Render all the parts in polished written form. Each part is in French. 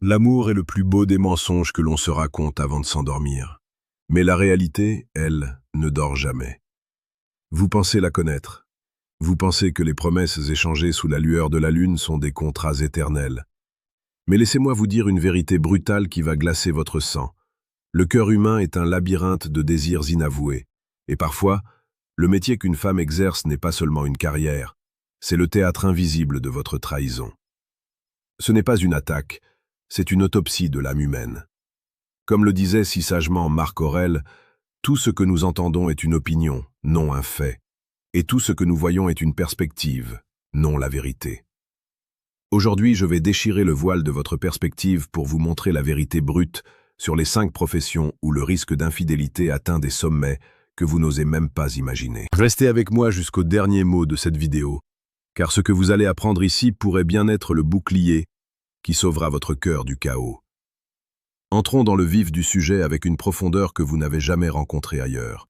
L'amour est le plus beau des mensonges que l'on se raconte avant de s'endormir. Mais la réalité, elle, ne dort jamais. Vous pensez la connaître. Vous pensez que les promesses échangées sous la lueur de la lune sont des contrats éternels. Mais laissez-moi vous dire une vérité brutale qui va glacer votre sang. Le cœur humain est un labyrinthe de désirs inavoués. Et parfois, le métier qu'une femme exerce n'est pas seulement une carrière, c'est le théâtre invisible de votre trahison. Ce n'est pas une attaque, c'est une autopsie de l'âme humaine. Comme le disait si sagement Marc Aurèle, tout ce que nous entendons est une opinion, non un fait. Et tout ce que nous voyons est une perspective, non la vérité. Aujourd'hui, je vais déchirer le voile de votre perspective pour vous montrer la vérité brute sur les 5 professions où le risque d'infidélité atteint des sommets que vous n'osez même pas imaginer. Restez avec moi jusqu'au dernier mot de cette vidéo, car ce que vous allez apprendre ici pourrait bien être le bouclier qui sauvera votre cœur du chaos. Entrons dans le vif du sujet avec une profondeur que vous n'avez jamais rencontrée ailleurs.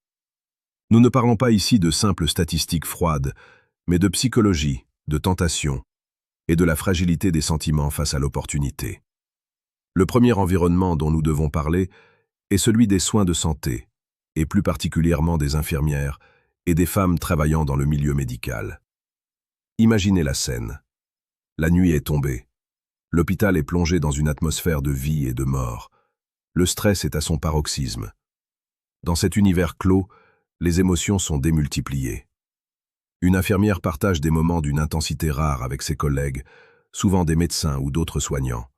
Nous ne parlons pas ici de simples statistiques froides, mais de psychologie, de tentation et de la fragilité des sentiments face à l'opportunité. Le premier environnement dont nous devons parler est celui des soins de santé, et plus particulièrement des infirmières et des femmes travaillant dans le milieu médical. Imaginez la scène. La nuit est tombée. L'hôpital est plongé dans une atmosphère de vie et de mort. Le stress est à son paroxysme. Dans cet univers clos, les émotions sont démultipliées. Une infirmière partage des moments d'une intensité rare avec ses collègues, souvent des médecins ou d'autres soignants.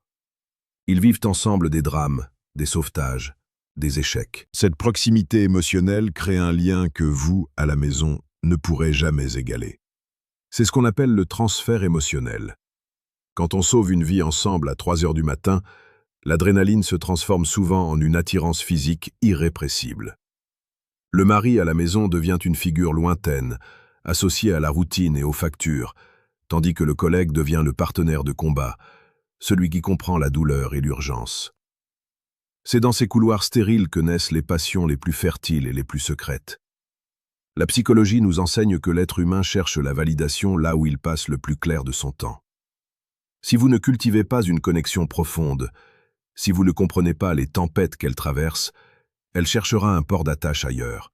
Ils vivent ensemble des drames, des sauvetages, des échecs. Cette proximité émotionnelle crée un lien que vous, à la maison, ne pourrez jamais égaler. C'est ce qu'on appelle le transfert émotionnel. Quand on sauve une vie ensemble à 3 heures du matin, l'adrénaline se transforme souvent en une attirance physique irrépressible. Le mari à la maison devient une figure lointaine, associée à la routine et aux factures, tandis que le collègue devient le partenaire de combat, celui qui comprend la douleur et l'urgence. C'est dans ces couloirs stériles que naissent les passions les plus fertiles et les plus secrètes. La psychologie nous enseigne que l'être humain cherche la validation là où il passe le plus clair de son temps. Si vous ne cultivez pas une connexion profonde, si vous ne comprenez pas les tempêtes qu'elle traverse, elle cherchera un port d'attache ailleurs.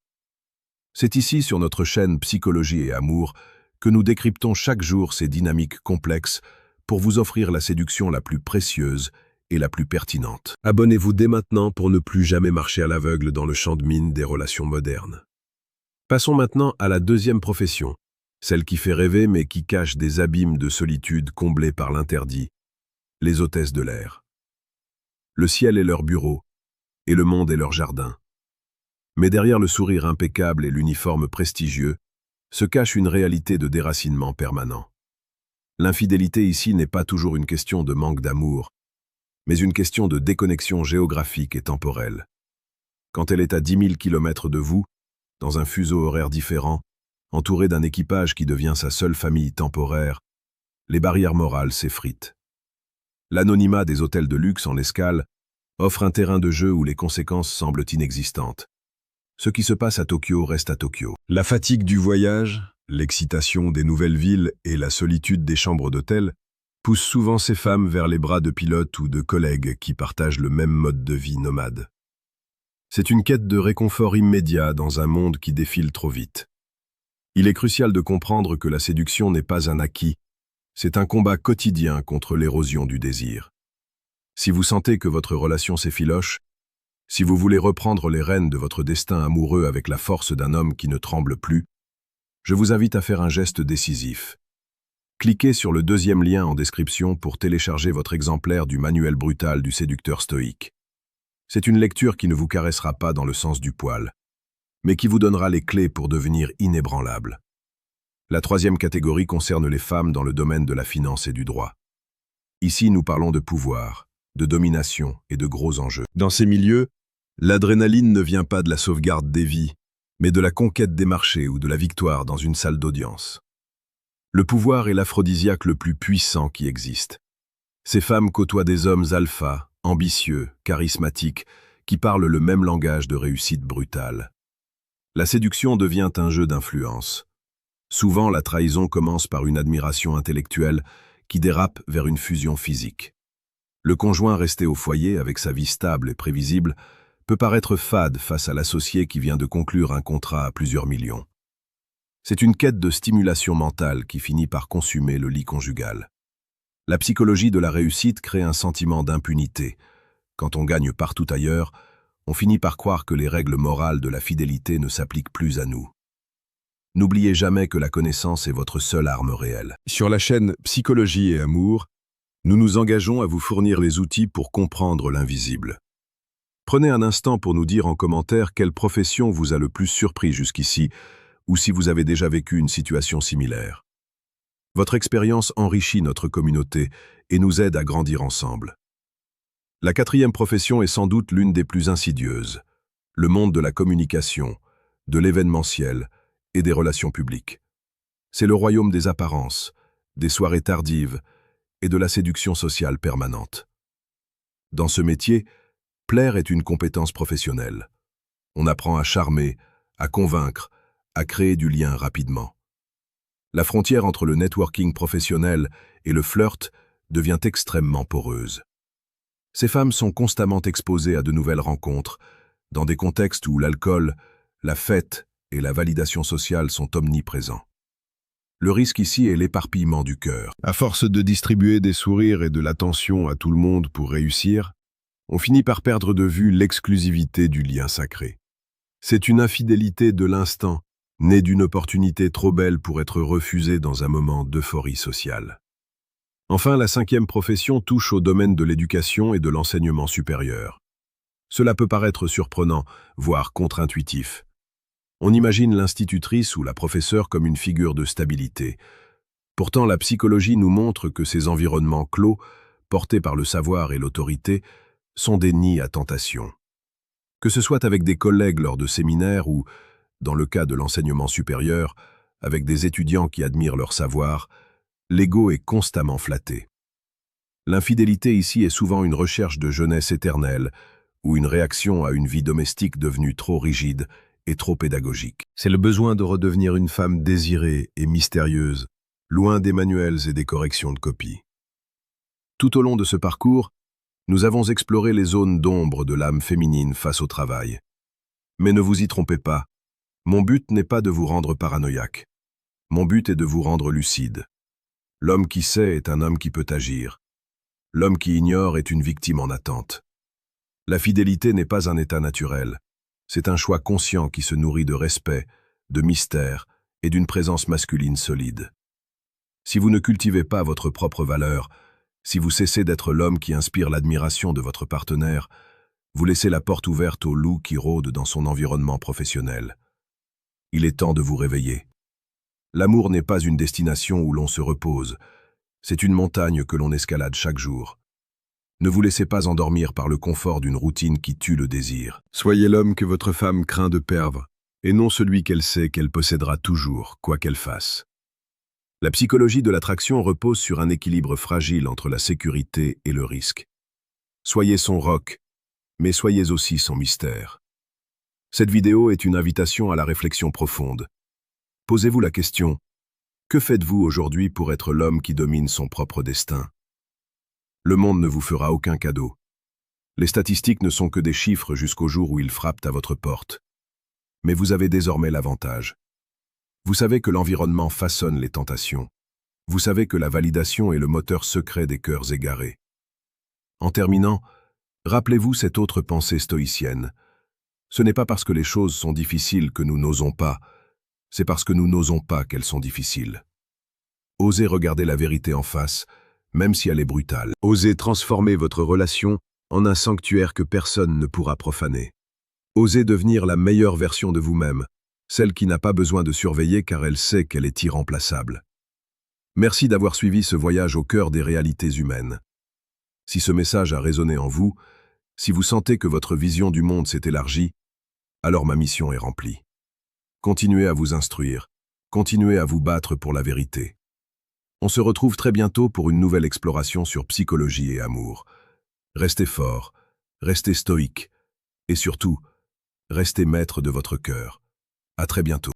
C'est ici, sur notre chaîne Psychologie et Amour, que nous décryptons chaque jour ces dynamiques complexes pour vous offrir la séduction la plus précieuse et la plus pertinente. Abonnez-vous dès maintenant pour ne plus jamais marcher à l'aveugle dans le champ de mine des relations modernes. Passons maintenant à la deuxième profession, celle qui fait rêver mais qui cache des abîmes de solitude comblés par l'interdit, les hôtesses de l'air. Le ciel est leur bureau, et le monde est leur jardin. Mais derrière le sourire impeccable et l'uniforme prestigieux, se cache une réalité de déracinement permanent. L'infidélité ici n'est pas toujours une question de manque d'amour, mais une question de déconnexion géographique et temporelle. Quand elle est à 10 000 km de vous, dans un fuseau horaire différent, entourée d'un équipage qui devient sa seule famille temporaire, les barrières morales s'effritent. L'anonymat des hôtels de luxe en escale offre un terrain de jeu où les conséquences semblent inexistantes. Ce qui se passe à Tokyo reste à Tokyo. La fatigue du voyage, l'excitation des nouvelles villes et la solitude des chambres d'hôtel poussent souvent ces femmes vers les bras de pilotes ou de collègues qui partagent le même mode de vie nomade. C'est une quête de réconfort immédiat dans un monde qui défile trop vite. Il est crucial de comprendre que la séduction n'est pas un acquis, c'est un combat quotidien contre l'érosion du désir. Si vous sentez que votre relation s'effiloche, si vous voulez reprendre les rênes de votre destin amoureux avec la force d'un homme qui ne tremble plus, je vous invite à faire un geste décisif. Cliquez sur le deuxième lien en description pour télécharger votre exemplaire du manuel brutal du séducteur stoïque. C'est une lecture qui ne vous caressera pas dans le sens du poil, mais qui vous donnera les clés pour devenir inébranlable. La troisième catégorie concerne les femmes dans le domaine de la finance et du droit. Ici, nous parlons de pouvoir, de domination et de gros enjeux. Dans ces milieux, l'adrénaline ne vient pas de la sauvegarde des vies, mais de la conquête des marchés ou de la victoire dans une salle d'audience. Le pouvoir est l'aphrodisiaque le plus puissant qui existe. Ces femmes côtoient des hommes alpha, ambitieux, charismatiques, qui parlent le même langage de réussite brutale. La séduction devient un jeu d'influence. Souvent, la trahison commence par une admiration intellectuelle qui dérape vers une fusion physique. Le conjoint resté au foyer avec sa vie stable et prévisible peut paraître fade face à l'associé qui vient de conclure un contrat à plusieurs millions. C'est une quête de stimulation mentale qui finit par consumer le lit conjugal. La psychologie de la réussite crée un sentiment d'impunité. Quand on gagne partout ailleurs, on finit par croire que les règles morales de la fidélité ne s'appliquent plus à nous. N'oubliez jamais que la connaissance est votre seule arme réelle. Sur la chaîne Psychologie et Amour, nous nous engageons à vous fournir les outils pour comprendre l'invisible. Prenez un instant pour nous dire en commentaire quelle profession vous a le plus surpris jusqu'ici, ou si vous avez déjà vécu une situation similaire. Votre expérience enrichit notre communauté et nous aide à grandir ensemble. La quatrième profession est sans doute l'une des plus insidieuses, le monde de la communication, de l'événementiel et des relations publiques. C'est le royaume des apparences, des soirées tardives et de la séduction sociale permanente. Dans ce métier, plaire est une compétence professionnelle. On apprend à charmer, à convaincre, à créer du lien rapidement. La frontière entre le networking professionnel et le flirt devient extrêmement poreuse. Ces femmes sont constamment exposées à de nouvelles rencontres, dans des contextes où l'alcool, la fête et la validation sociale sont omniprésents. Le risque ici est l'éparpillement du cœur. À force de distribuer des sourires et de l'attention à tout le monde pour réussir, on finit par perdre de vue l'exclusivité du lien sacré. C'est une infidélité de l'instant, née d'une opportunité trop belle pour être refusée dans un moment d'euphorie sociale. Enfin, la cinquième profession touche au domaine de l'éducation et de l'enseignement supérieur. Cela peut paraître surprenant, voire contre-intuitif. On imagine l'institutrice ou la professeure comme une figure de stabilité. Pourtant, la psychologie nous montre que ces environnements clos, portés par le savoir et l'autorité, sont des nids à tentation. Que ce soit avec des collègues lors de séminaires ou, dans le cas de l'enseignement supérieur, avec des étudiants qui admirent leur savoir, l'ego est constamment flatté. L'infidélité ici est souvent une recherche de jeunesse éternelle ou une réaction à une vie domestique devenue trop rigide et trop pédagogique. C'est le besoin de redevenir une femme désirée et mystérieuse, loin des manuels et des corrections de copie. Tout au long de ce parcours, nous avons exploré les zones d'ombre de l'âme féminine face au travail. Mais ne vous y trompez pas, mon but n'est pas de vous rendre paranoïaque. Mon but est de vous rendre lucide. L'homme qui sait est un homme qui peut agir. L'homme qui ignore est une victime en attente. La fidélité n'est pas un état naturel. C'est un choix conscient qui se nourrit de respect, de mystère et d'une présence masculine solide. Si vous ne cultivez pas votre propre valeur, si vous cessez d'être l'homme qui inspire l'admiration de votre partenaire, vous laissez la porte ouverte au loup qui rôde dans son environnement professionnel. Il est temps de vous réveiller. L'amour n'est pas une destination où l'on se repose, c'est une montagne que l'on escalade chaque jour. Ne vous laissez pas endormir par le confort d'une routine qui tue le désir. Soyez l'homme que votre femme craint de perdre, et non celui qu'elle sait qu'elle possédera toujours, quoi qu'elle fasse. La psychologie de l'attraction repose sur un équilibre fragile entre la sécurité et le risque. Soyez son roc, mais soyez aussi son mystère. Cette vidéo est une invitation à la réflexion profonde. Posez-vous la question, que faites-vous aujourd'hui pour être l'homme qui domine son propre destin? Le monde ne vous fera aucun cadeau. Les statistiques ne sont que des chiffres jusqu'au jour où ils frappent à votre porte. Mais vous avez désormais l'avantage. Vous savez que l'environnement façonne les tentations. Vous savez que la validation est le moteur secret des cœurs égarés. En terminant, rappelez-vous cette autre pensée stoïcienne. Ce n'est pas parce que les choses sont difficiles que nous n'osons pas, c'est parce que nous n'osons pas qu'elles sont difficiles. Osez regarder la vérité en face, même si elle est brutale. Osez transformer votre relation en un sanctuaire que personne ne pourra profaner. Osez devenir la meilleure version de vous-même, celle qui n'a pas besoin de surveiller car elle sait qu'elle est irremplaçable. Merci d'avoir suivi ce voyage au cœur des réalités humaines. Si ce message a résonné en vous, si vous sentez que votre vision du monde s'est élargie, alors ma mission est remplie. Continuez à vous instruire, continuez à vous battre pour la vérité. On se retrouve très bientôt pour une nouvelle exploration sur psychologie et amour. Restez fort, restez stoïque, et surtout, restez maître de votre cœur. À très bientôt.